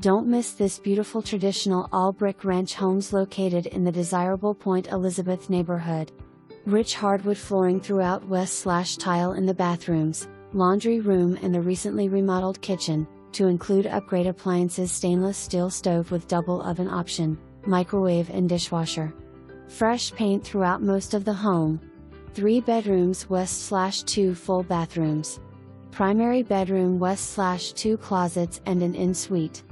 Don't miss this beautiful traditional all-brick ranch homes located in the desirable Point Elizabeth neighborhood. Rich hardwood flooring throughout west/tile in the bathrooms, laundry room and the recently remodeled kitchen, to include upgrade appliances, stainless steel stove with double oven option, microwave and dishwasher. Fresh paint throughout most of the home. 3 bedrooms west/2 full bathrooms. Primary bedroom west/2 closets and an en-suite.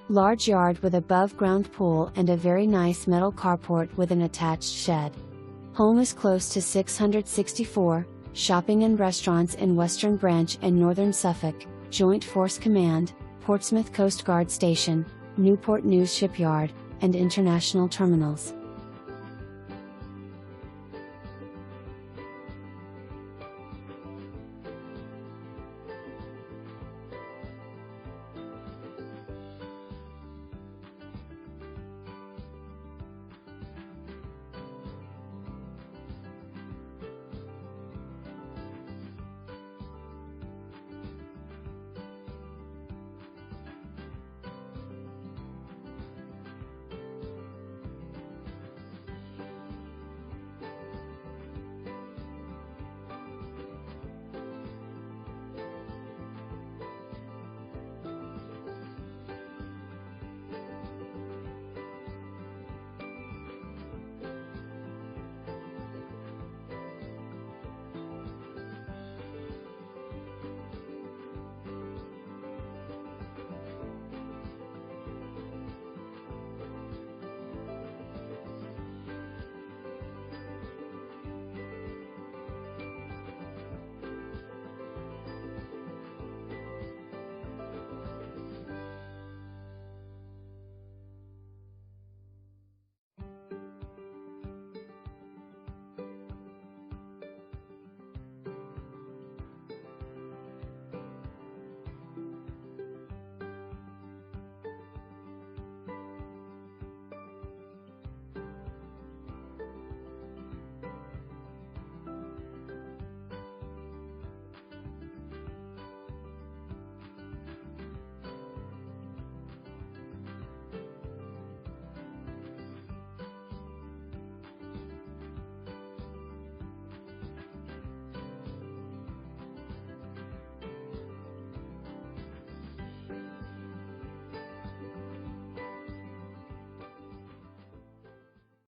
Large yard with above-ground pool and a very nice metal carport with an attached shed. Home is close to 664, shopping and restaurants in Western Branch and Northern Suffolk, Joint Force Command, Portsmouth Coast Guard Station, Newport News Shipyard, and international terminals.